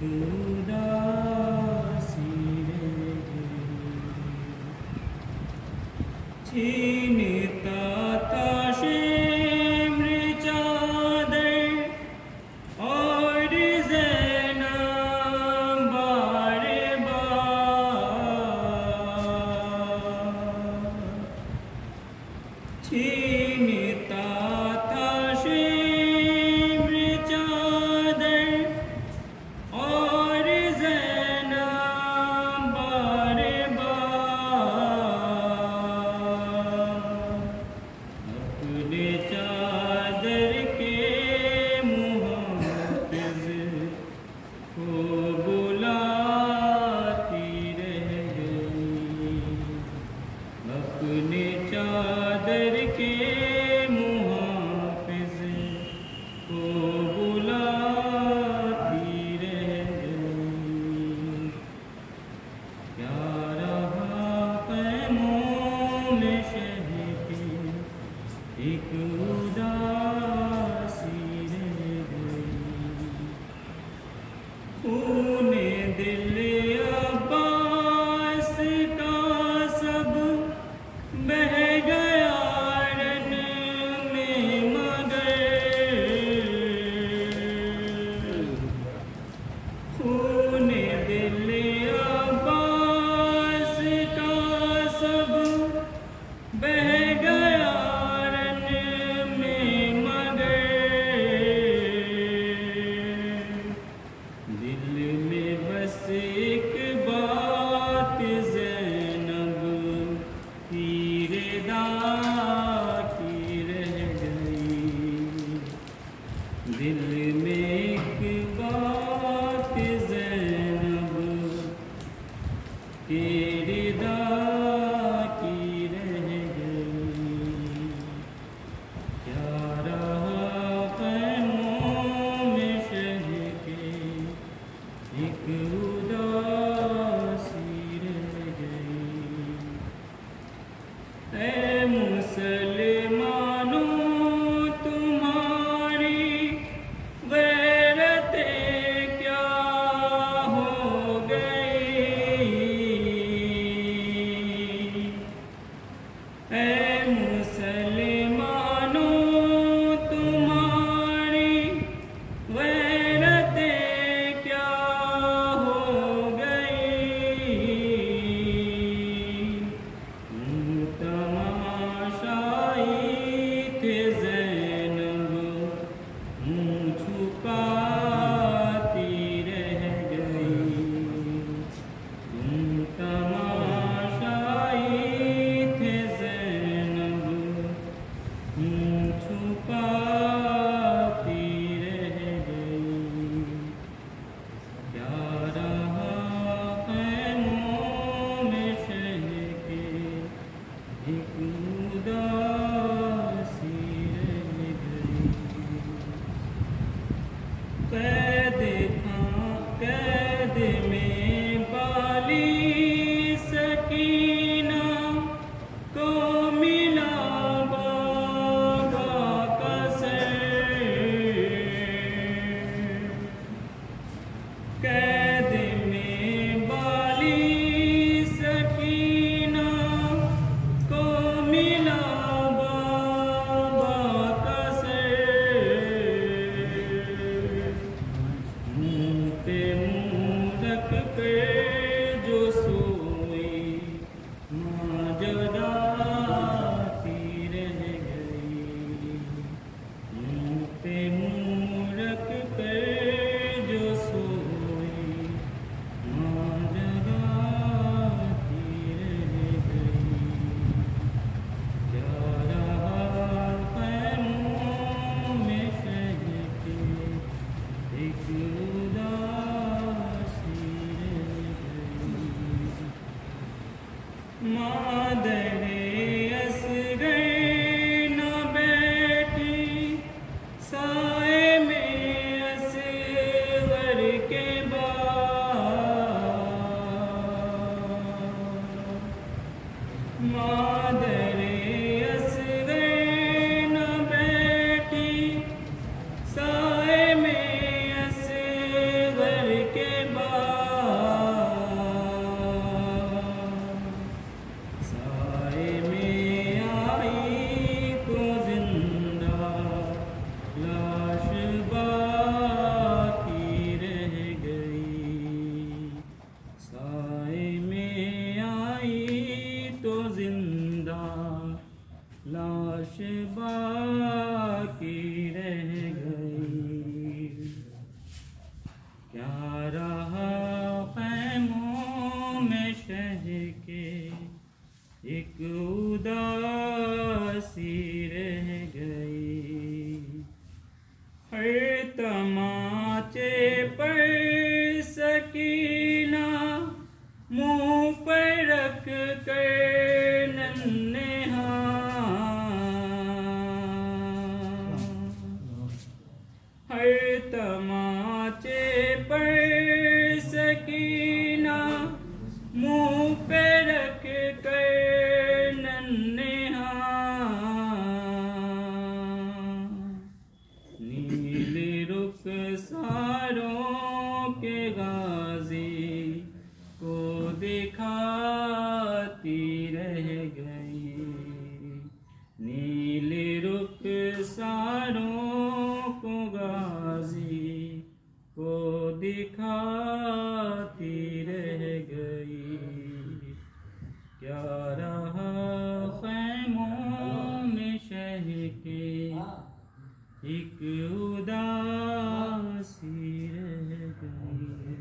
उदासी रह गई। छीनता था शिम्र चादर और ज़ैनब बार बार। छीनता था शिम्र चादर और ज़ैनब बार बार। अपने चादर के मुहाफ़िज़ को बुलाती रह गई। अपने चादर के मुहाफ़िज़ को बुलाती रह गई। क्या रहा ख़ैमों में शह के एक उदासी रह गई। खूने दिल अब्बास का सब बह गया रन में मगर। खूने दिल अब्बास का सब बह गया रन में मगर। दिल में बस एक बात ज़ैनब तीरदार की रह गई। दिल में एक बात ज़ैनब तीरदार की रह गई। क्या रहा ख़ैमों में शह के एक उदासी रह गई। ऐ मुसलमानों तुम्हारी गैरतें क्या हो गई। ऐ मुसलमानों तुम्हारी गैरतें क्या हो गई। तमाशाई थे ज़ैनब मुँह छुपाती रह गई। तमाशाई थे ज़ैनब मुँह छुपाती रह गई। क्या रहा ख़ैमों में शह के एक उदासी रह गई। कैद में बाली सकीना को मिला बाबा का सर। कैद में बाली सकीना को मिला बाबा का सर। मुँह पे मुँह रख कर जो सोई माँ जगाती रह गई। मुँह पे मुँह रख कर जो सोई माँ जगाती रह गई। क्या रहा ख़ैमों में शह के एक उदासी रह गई। मादरे असगर न बैठी साए में असगर के बाद। मादरे असगर न बैठी साए में असगर के क्या रहा खैमों में शह के, एक उदासी रह गई। हर तमाचे पर सकीना मुँह पर रख कर नन्हे हर तमाचे पर सकीना मुँह पे रख कर नन्हे नील रुख सारों के गाजी को दिखाती रह गई। नील रुख सारों को गाजी को दिखाती रह गई। क्या रहा खैमों में शह के, एक उदासी रह गई।